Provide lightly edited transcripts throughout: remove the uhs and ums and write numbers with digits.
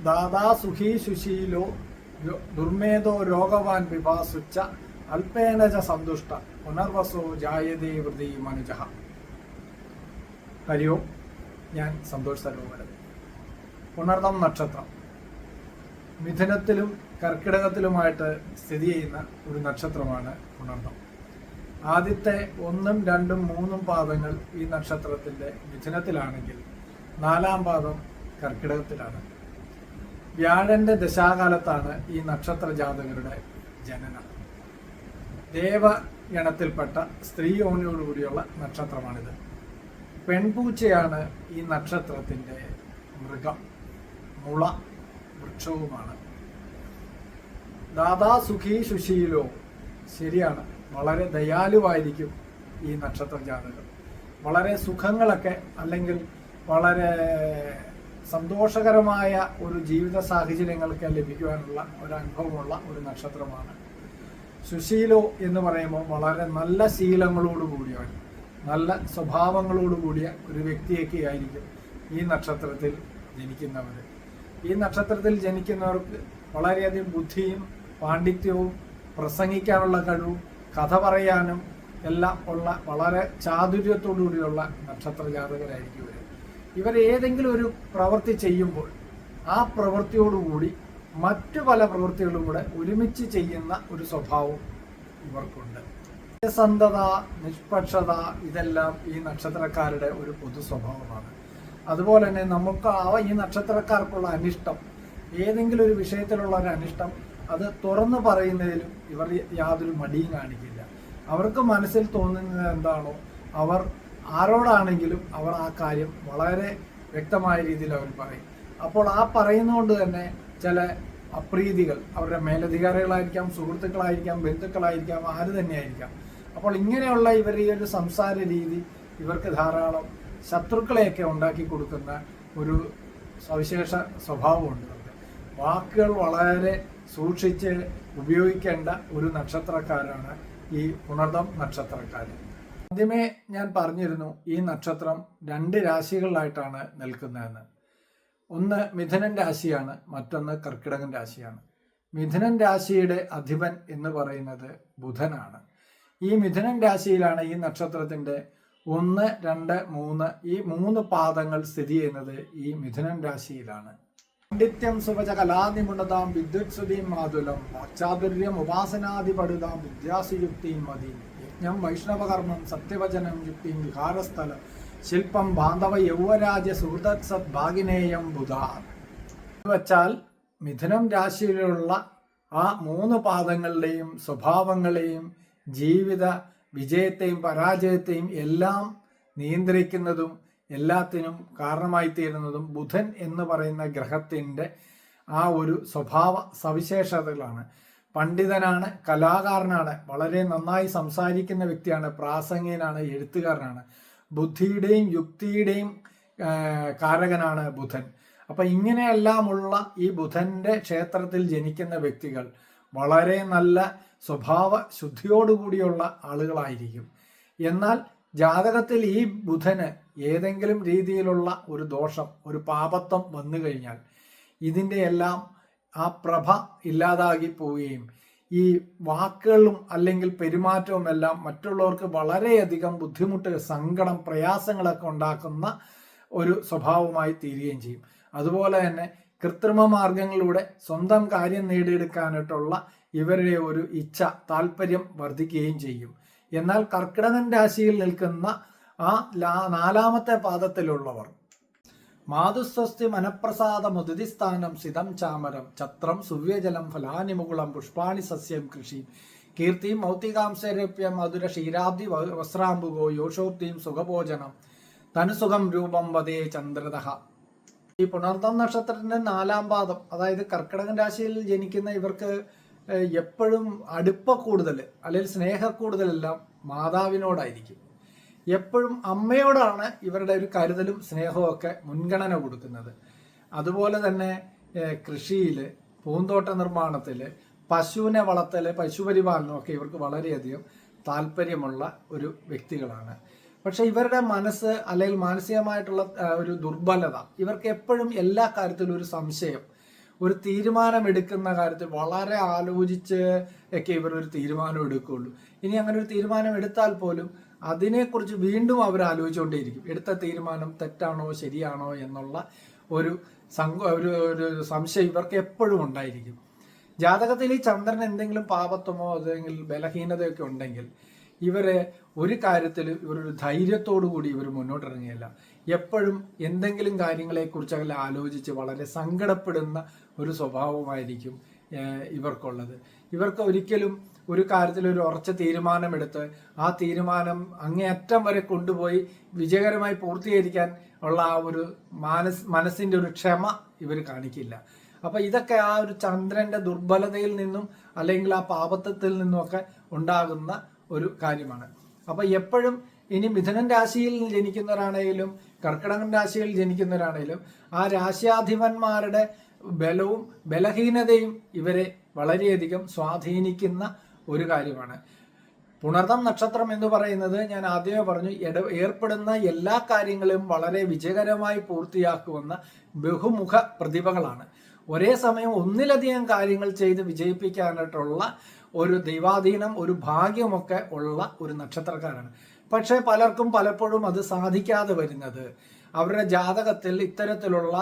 ദാദാ സുഖീ സുശീലോ ദുർമേധോ രോഗവാൻ വിഭാസുച്ച അല്പേനജ സന്തുഷ്ട പുനർവസോ ജായതേ വൃതി മനുജ. ഹരി ഓം. ഞാൻ സന്തോഷ് സരോവരൻ. പുണർദം നക്ഷത്രം മിഥുനത്തിലും കർക്കിടകത്തിലുമായിട്ട് സ്ഥിതി ചെയ്യുന്ന ഒരു നക്ഷത്രമാണ് പുണർദം. ആദ്യത്തെ 1, 2, 3 പാദങ്ങൾ ഈ നക്ഷത്രത്തിൻ്റെ മിഥുനത്തിലാണെങ്കിൽ 4-ാം പാദം കർക്കിടകത്തിലാണ്. വ്യാഴന്റെ ദശാകാലത്താണ് ഈ നക്ഷത്ര ജാതകരുടെ ജനനം. ദേവഗണത്തിൽപ്പെട്ട സ്ത്രീ യോനിയോടുകൂടിയുള്ള നക്ഷത്രമാണിത്. പെൺപൂച്ചയാണ് ഈ നക്ഷത്രത്തിൻ്റെ മൃഗം. മുള വൃക്ഷവുമാണ്. ദാദാ സുഖീ സുശീലോ, ശരിയാണ്, വളരെ ദയാലുവായിരിക്കും ഈ നക്ഷത്ര ജാതകം. വളരെ സുഖങ്ങളൊക്കെ അല്ലെങ്കിൽ വളരെ സന്തോഷകരമായ ഒരു ജീവിത സാഹചര്യങ്ങൾക്ക് ലഭിക്കുവാനുള്ള ഒരു അനുഭവമുള്ള ഒരു നക്ഷത്രമാണ്. സുശീലോ എന്ന് പറയുമ്പോൾ വളരെ നല്ല ശീലങ്ങളോടുകൂടിയവൻ, നല്ല സ്വഭാവങ്ങളോടുകൂടിയ ഒരു വ്യക്തിയൊക്കെ ആയിരിക്കും ഈ നക്ഷത്രത്തിൽ ജനിക്കുന്നവർ. ഈ നക്ഷത്രത്തിൽ ജനിക്കുന്നവർക്ക് വളരെയധികം ബുദ്ധിയും പാണ്ഡിത്യവും പ്രസംഗിക്കാനുള്ള കഴിവും കഥ പറയാനും എല്ലാം ഉള്ള വളരെ ചാതുര്യത്തോടുകൂടിയുള്ള നക്ഷത്ര ജാതകരായിരിക്കും ഇവർ. ഇവർ ഏതെങ്കിലും ഒരു പ്രവൃത്തി ചെയ്യുമ്പോൾ ആ പ്രവൃത്തിയോടുകൂടി മറ്റു പല പ്രവൃത്തികളും കൂടെ ഒരുമിച്ച് ചെയ്യുന്ന ഒരു സ്വഭാവം ഇവർക്കുണ്ട്. സത്യസന്ധത, നിഷ്പക്ഷത, ഇതെല്ലാം ഈ നക്ഷത്രക്കാരുടെ ഒരു പൊതു സ്വഭാവമാണ്. അതുപോലെ തന്നെ നമുക്ക് ഈ നക്ഷത്രക്കാർക്കുള്ള അനിഷ്ടം, ഏതെങ്കിലും ഒരു വിഷയത്തിലുള്ള ഒരു അനിഷ്ടം, അത് തുറന്നു പറയുന്നതിലും ഇവർ യാതൊരു മടിയും കാണിക്കില്ല. അവർക്ക് മനസ്സിൽ തോന്നുന്നത് എന്താണോ അവർ ആരോടാണെങ്കിലും അവർ ആ കാര്യം വളരെ വ്യക്തമായ രീതിയിൽ അവർ പറയും. അപ്പോൾ ആ പറയുന്നതുകൊണ്ട് തന്നെ ചില അപ്രീതികൾ അവരുടെ മേലധികാരികളായിരിക്കാം, സുഹൃത്തുക്കളായിരിക്കാം, ബന്ധുക്കളായിരിക്കാം, ആര് തന്നെയായിരിക്കാം. അപ്പോൾ ഇങ്ങനെയുള്ള ഇവരുടെ ഒരു സംസാര രീതി ഇവർക്ക് ധാരാളം ശത്രുക്കളെയൊക്കെ ഉണ്ടാക്കി കൊടുക്കുന്ന ഒരു സവിശേഷ സ്വഭാവമുണ്ട്. വാക്കുകൾ വളരെ സൂക്ഷിച്ച് ഉപയോഗിക്കേണ്ട ഒരു നക്ഷത്രക്കാരാണ് ഈ പുണർദം നക്ഷത്രക്കാർ. ആദ്യമേ ഞാൻ പറഞ്ഞിരുന്നു ഈ നക്ഷത്രം 2 രാശികളിലായിട്ടാണ് നിൽക്കുന്നതെന്ന്. ഒന്ന് മിഥുനൻ രാശിയാണ്, മറ്റൊന്ന് കർക്കിടകൻ രാശിയാണ്. മിഥുനൻ രാശിയുടെ അധിപൻ എന്ന് പറയുന്നത് ബുധനാണ്. ഈ മിഥുനൻ രാശിയിലാണ് ഈ നക്ഷത്രത്തിൻ്റെ 1, 2, 3 ഈ 3 പാദങ്ങൾ സ്ഥിതി ചെയ്യുന്നത് ഈ മിഥുനൻ രാശിയിലാണ്. പാണ്ഡിത്യം സുവച കലാനിപുണതാം വിദ്യുത്സുതീം മാതുലം വാക്ചാതുര്യം ഉപാസനാദിപടുതാം വിദ്യാസുയുക്തിയും മതി യജ്ഞം വൈഷ്ണവകർമ്മം സത്യവചനം യുക്തിയും വിഹാരസ്ഥലം ശില്പം ബാന്ധവ യൗവരാജ്യ സുഹൃത് സദ്ഭാഗിനേയം ബുധ. വച്ചാൽ മിഥുനം രാശിയിലുള്ള ആ 3 പാദങ്ങളുടെയും സ്വഭാവങ്ങളെയും ജീവിത വിജയത്തെയും പരാജയത്തെയും എല്ലാം നിയന്ത്രിക്കുന്നതും എല്ലാത്തിനും കാരണമായി തീരുന്നതും ബുധൻ എന്ന് പറയുന്ന ഗ്രഹത്തിൻ്റെ ആ ഒരു സ്വഭാവ സവിശേഷതകളാണ്. പണ്ഡിതനാണ്, കലാകാരനാണ്, വളരെ നന്നായി സംസാരിക്കുന്ന വ്യക്തിയാണ്, പ്രാസംഗികനാണ്, എഴുത്തുകാരനാണ്, ബുദ്ധിയുടെയും യുക്തിയുടെയും കാരകനാണ് ബുധൻ. അപ്പം ഇങ്ങനെയെല്ലാമുള്ള ഈ ബുധൻ്റെ ക്ഷേത്രത്തിൽ ജനിക്കുന്ന വ്യക്തികൾ വളരെ നല്ല സ്വഭാവ ശുദ്ധിയോടുകൂടിയുള്ള ആളുകളായിരിക്കും. എന്നാൽ ജാതകത്തിൽ ഈ ബുധന് ഏതെങ്കിലും രീതിയിലുള്ള ഒരു ദോഷം, ഒരു പാപത്വം വന്നു കഴിഞ്ഞാൽ ഇതിൻ്റെ എല്ലാം ആ പ്രഭ ഇല്ലാതാക്കി പോവുകയും ഈ വാക്കുകളും അല്ലെങ്കിൽ പെരുമാറ്റവും എല്ലാം മറ്റുള്ളവർക്ക് വളരെയധികം ബുദ്ധിമുട്ട്, സങ്കടം, പ്രയാസങ്ങളൊക്കെ ഉണ്ടാക്കുന്ന ഒരു സ്വഭാവമായി തീരുകയും ചെയ്യും. അതുപോലെ തന്നെ കൃത്രിമ മാർഗങ്ങളിലൂടെ സ്വന്തം കാര്യം നേടിയെടുക്കാനായിട്ടുള്ള ഇവരുടെ ഒരു ഇച്ഛ, താല്പര്യം വർദ്ധിക്കുകയും ചെയ്യും. എന്നാൽ കർക്കിടകൻ രാശിയിൽ നിൽക്കുന്ന ആ 4-ാമത്തെ പാദത്തിലുള്ളവർ മാതുസ്വസ്തി മനഃപ്രസാദ മുദിസ്ഥാനം സിതം ചാമരം ഛത്രം സുവ്യജലം ഫലാനി മുകുളം പുഷ്പാണി സസ്യം കൃഷി കീർത്തിയും മൗത്തികാംശരപ്യം മധുര ക്ഷീരാബ്ദി വസ്ത്രാംബുകോ യോഷോക്തിയും സുഖഭോജനം തനുസുഖം രൂപം വദേ ചന്ദ്രദഹ. ഈ പുണർദം നക്ഷത്രത്തിന്റെ 4-ാം പാദം, അതായത് കർക്കിടകൻ രാശിയിൽ ജനിക്കുന്ന ഇവർക്ക് എപ്പോഴും അടുപ്പ കൂടുതൽ അല്ലെങ്കിൽ സ്നേഹ കൂടുതലെല്ലാം മാതാവിനോടായിരിക്കും. എപ്പോഴും അമ്മയോടാണ് ഇവരുടെ ഒരു കരുതലും സ്നേഹവും ഒക്കെ മുൻഗണന കൊടുക്കുന്നത്. അതുപോലെ തന്നെ കൃഷിയിൽ, പൂന്തോട്ട നിർമ്മാണത്തിൽ, പശുവിനെ വളർത്തൽ, പശുപരിപാലനമൊക്കെ ഇവർക്ക് വളരെയധികം താല്പര്യമുള്ള ഒരു വ്യക്തികളാണ്. പക്ഷെ ഇവരുടെ മനസ്സ് അല്ലെങ്കിൽ മാനസികമായിട്ടുള്ള ഒരു ദുർബലത, ഇവർക്ക് എപ്പോഴും എല്ലാ കാര്യത്തിലും ഒരു സംശയം, ഒരു തീരുമാനം എടുക്കുന്ന കാര്യത്തിൽ വളരെ ആലോചിച്ച് ഒക്കെ ഇവർ ഒരു തീരുമാനം എടുക്കുകയുള്ളൂ. ഇനി അങ്ങനെ ഒരു തീരുമാനം എടുത്താൽ പോലും അതിനെക്കുറിച്ച് വീണ്ടും അവർ ആലോചിച്ചുകൊണ്ടേയിരിക്കും. എടുത്ത തീരുമാനം തെറ്റാണോ ശരിയാണോ എന്നുള്ള ഒരു സംശയം ഇവർക്ക് എപ്പോഴും ഉണ്ടായിരിക്കും. ജാതകത്തിൽ ഈ ചന്ദ്രൻ എന്തെങ്കിലും പാപത്വമോ അല്ലെങ്കിൽ ബലഹീനതയൊക്കെ ഉണ്ടെങ്കിൽ ഇവരെ ഒരു കാര്യത്തിൽ ഇവരൊരു ധൈര്യത്തോടു കൂടി ഇവർ മുന്നോട്ടിറങ്ങിയല്ല. എപ്പോഴും എന്തെങ്കിലും കാര്യങ്ങളെക്കുറിച്ചെല്ലാം ആലോചിച്ച് വളരെ സങ്കടപ്പെടുന്ന ഒരു സ്വഭാവമായിരിക്കും ഇവർക്കുള്ളത്. ഇവർക്ക് ഒരിക്കലും ഒരു കാര്യത്തിൽ ഒരു ഉറച്ച തീരുമാനമെടുത്ത് ആ തീരുമാനം അങ്ങേയറ്റം വരെ കൊണ്ടുപോയി വിജയകരമായി പൂർത്തീകരിക്കാൻ ഉള്ള ആ ഒരു മനസ്സിൻ്റെ ഒരു ക്ഷമ ഇവർ കാണിക്കില്ല. അപ്പൊ ഇതൊക്കെ ആ ഒരു ചന്ദ്രന്റെ ദുർബലതയിൽ നിന്നും അല്ലെങ്കിൽ ആ പാപത്വത്തിൽ നിന്നുമൊക്കെ ഉണ്ടാകുന്ന ഒരു കാര്യമാണ്. അപ്പൊ എപ്പോഴും ഇനി മിഥുനൻ രാശിയിൽ ജനിക്കുന്നവരാണെങ്കിലും കർക്കിടകൻ രാശിയിൽ ജനിക്കുന്നവരാണെങ്കിലും ആ രാശ്യാധിപന്മാരുടെ ബലവും ബലഹീനതയും ഇവരെ വളരെയധികം സ്വാധീനിക്കുന്ന ഒരു കാര്യമാണ്. പുണർതം നക്ഷത്രം എന്ന് പറയുന്നത് ഞാൻ ആദ്യമേ പറഞ്ഞു, ഏർപ്പെടുന്ന എല്ലാ കാര്യങ്ങളും വളരെ വിജയകരമായി പൂർത്തിയാക്കുമെന്ന ബഹുമുഖ പ്രതിഭകളാണ്. ഒരേ സമയം ഒന്നിലധികം കാര്യങ്ങൾ ചെയ്ത് വിജയിപ്പിക്കാനായിട്ടുള്ള ഒരു ദൈവാധീനം, ഒരു ഭാഗ്യമൊക്കെ ഉള്ള ഒരു നക്ഷത്രക്കാരാണ്. പക്ഷെ പലർക്കും പലപ്പോഴും അത് സാധിക്കാതെ വരുന്നത് അവരുടെ ജാതകത്തിൽ ഇത്തരത്തിലുള്ള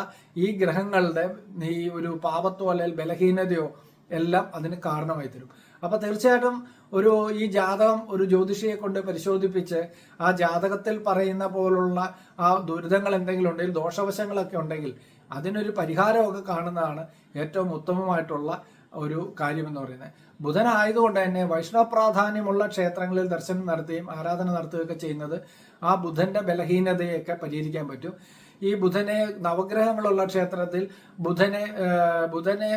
ഈ ഗ്രഹങ്ങളുടെ ഈ ഒരു പാപത്തോ അല്ലെങ്കിൽ ബലഹീനതയോ എല്ലാം അതിന് കാരണമായി തരും. അപ്പൊ തീർച്ചയായിട്ടും ഈ ജാതകം ഒരു ജ്യോതിഷിയെ കൊണ്ട് പരിശോധിപ്പിച്ച് ആ ജാതകത്തിൽ പറയുന്ന പോലുള്ള ആ ദുരിതങ്ങൾ എന്തെങ്കിലും ഉണ്ടെങ്കിൽ, ദോഷവശങ്ങളൊക്കെ ഉണ്ടെങ്കിൽ അതിനൊരു പരിഹാരമൊക്കെ കാണുന്നതാണ് ഏറ്റവും ഉത്തമമായിട്ടുള്ള ഒരു കാര്യമെന്ന് പറയുന്നത്. ബുധനായതുകൊണ്ട് തന്നെ വൈഷ്ണവ പ്രാധാന്യമുള്ള ക്ഷേത്രങ്ങളിൽ ദർശനം നടത്തുകയും ആരാധന നടത്തുകയൊക്കെ ചെയ്യുന്നത് ആ ബുധന്റെ ബലഹീനതയൊക്കെ പരിഹരിക്കാൻ പറ്റും. ഈ ബുധനെ നവഗ്രഹങ്ങളുള്ള ക്ഷേത്രത്തിൽ ബുധനെ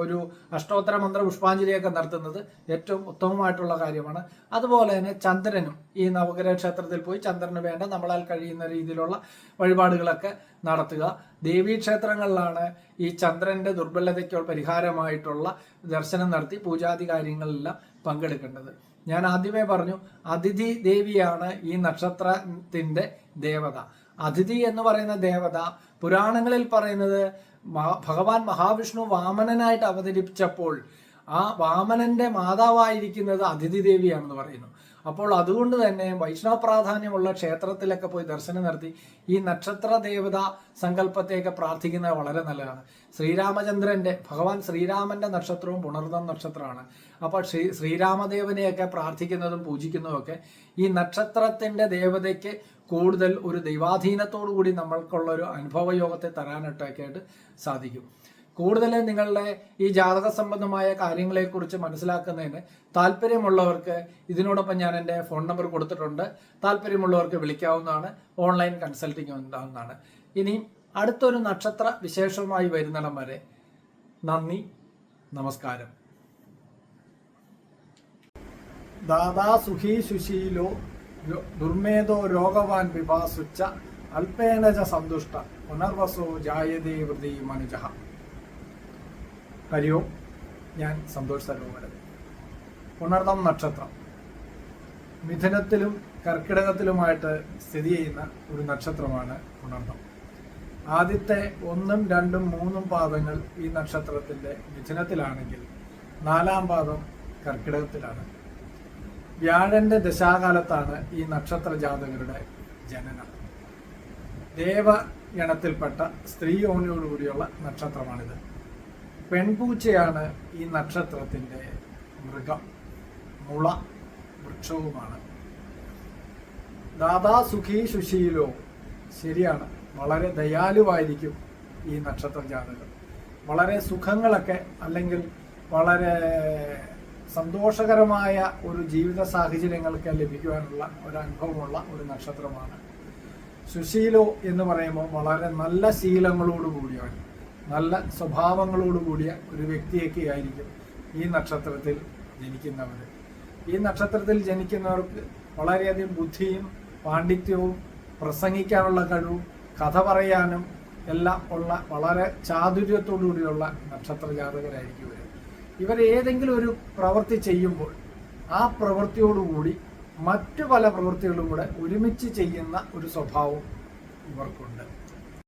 ഒരു അഷ്ടോത്തര മന്ത്ര പുഷ്പാഞ്ജലിയൊക്കെ നടത്തുന്നത് ഏറ്റവും ഉത്തമമായിട്ടുള്ള കാര്യമാണ്. അതുപോലെ തന്നെ ചന്ദ്രനും ഈ നവഗ്രഹ ക്ഷേത്രത്തിൽ പോയി ചന്ദ്രന് വേണ്ട നമ്മളാൽ കഴിയുന്ന രീതിയിലുള്ള വഴിപാടുകളൊക്കെ നടത്തുക. ദേവീക്ഷേത്രങ്ങളിലാണ് ഈ ചന്ദ്രന്റെ ദുർബലതയ്ക്ക് പരിഹാരമായിട്ടുള്ള ദർശനം നടത്തി പൂജാതി കാര്യങ്ങളെല്ലാം പങ്കെടുക്കേണ്ടത്. ഞാൻ ആദ്യമേ പറഞ്ഞു, അതിഥി ദേവിയാണ് ഈ നക്ഷത്രത്തിന്റെ ദേവത. അതിഥി എന്ന് പറയുന്ന ദേവത പുരാണങ്ങളിൽ പറയുന്നത് ഭഗവാൻ മഹാവിഷ്ണു വാമനനായിട്ട് അവതരിപ്പിച്ചപ്പോൾ ആ വാമനന്റെ മാതാവായിരിക്കുന്നത് അതിഥി ദേവിയാണെന്ന് പറയുന്നു. അപ്പോൾ അതുകൊണ്ട് തന്നെ വൈഷ്ണവ പ്രാധാന്യമുള്ള ക്ഷേത്രത്തിലൊക്കെ പോയി ദർശനം നടത്തി ഈ നക്ഷത്ര ദേവത സങ്കല്പത്തെയൊക്കെ പ്രാർത്ഥിക്കുന്നത് വളരെ നല്ലതാണ്. ഭഗവാൻ ശ്രീരാമന്റെ നക്ഷത്രവും പുണർതം നക്ഷത്രമാണ്. അപ്പോൾ ശ്രീരാമദേവനെയൊക്കെ പ്രാർത്ഥിക്കുന്നതും പൂജിക്കുന്നതും ഒക്കെ ഈ നക്ഷത്രത്തിന്റെ ദേവതയ്ക്ക് കൂടുതൽ ഒരു ദൈവാധീനത്തോടു കൂടി നമ്മൾക്കുള്ള ഒരു അനുഭവയോഗത്തെ തരാനായിട്ടൊക്കെ ആയിട്ട് സാധിക്കും. കൂടുതൽ നിങ്ങളുടെ ഈ ജാതക സംബന്ധമായ കാര്യങ്ങളെക്കുറിച്ച് മനസ്സിലാക്കുന്നതിന് താല്പര്യമുള്ളവർക്ക് ഇതിനോടൊപ്പം ഞാൻ എൻ്റെ ഫോൺ നമ്പർ കൊടുത്തിട്ടുണ്ട്. താല്പര്യമുള്ളവർക്ക് വിളിക്കാവുന്നതാണ്, ഓൺലൈൻ കൺസൾട്ടിങ് ഉണ്ടാവുന്നതാണ്. ഇനി അടുത്തൊരു നക്ഷത്ര വിശേഷമായി വരുന്നിടം വരെ നന്ദി, നമസ്കാരം. ദാദാ സുഖീ സുശീലോ ദുർമേധോ രോഗവാൻ വിഭാസുച്ച അല്പേനജ സന്തുഷ്ട പുനർവസോ ജായതേ വൃതി മനുജഃ. ഹരി ഓം. ഞാൻ സന്തോഷ് സരോവരൻ. പുണർതം നക്ഷത്രം മിഥുനത്തിലും കർക്കിടകത്തിലുമായിട്ട് സ്ഥിതി ചെയ്യുന്ന ഒരു നക്ഷത്രമാണ് പുണർതം. ആദ്യത്തെ 1, 2, 3 പാദങ്ങൾ ഈ നക്ഷത്രത്തിന്റെ മിഥുനത്തിലാണെങ്കിൽ 4ാം പാദം കർക്കിടകത്തിലാണ്. വ്യാഴന്റെ ദശാകാലത്താണ് ഈ നക്ഷത്ര ജാതകരുടെ ജനനം. ദേവഗണത്തിൽപ്പെട്ട സ്ത്രീയോനിയോടുകൂടിയുള്ള നക്ഷത്രമാണിത്. പെൺപൂച്ചയാണ് ഈ നക്ഷത്രത്തിന്റെ മൃഗം, മുള വൃക്ഷവുമാണ്. ദാദാ സുഖീ സുശീലോ, ശരിയാണ്, വളരെ ദയാലുവായിരിക്കും ഈ നക്ഷത്ര ജാതകം. വളരെ സുഖങ്ങളൊക്കെ അല്ലെങ്കിൽ വളരെ സന്തോഷകരമായ ഒരു ജീവിത സാഹചര്യങ്ങൾക്ക് ലഭിക്കുവാനുള്ള ഒരു അനുഭവമുള്ള ഒരു നക്ഷത്രമാണ്. സുശീലോ എന്ന് പറയുമ്പോൾ വളരെ നല്ല ശീലങ്ങളോട് കൂടിയവൻ, നല്ല സ്വഭാവങ്ങളോട് കൂടിയ ഒരു വ്യക്തിയൊക്കെ ആയിരിക്കും ഈ നക്ഷത്രത്തിൽ ജനിക്കുന്നവർ. ഈ നക്ഷത്രത്തിൽ ജനിക്കുന്നവർക്ക് വളരെയധികം ബുദ്ധിയും പാണ്ഡിത്യവും പ്രസംഗിക്കാനുള്ള കഴിവും കഥ പറയാനും എല്ലാം ഉള്ള വളരെ ചാതുര്യത്തോടു കൂടിയുള്ള നക്ഷത്ര ജാതകരായിരിക്കും ഇവർ. ഇവർ ഏതെങ്കിലും ഒരു പ്രവൃത്തി ചെയ്യുമ്പോൾ ആ പ്രവൃത്തിയോടുകൂടി മറ്റു പല പ്രവൃത്തികളും കൂടെ ഒരുമിച്ച് ചെയ്യുന്ന ഒരു സ്വഭാവം ഇവർക്കുണ്ട്.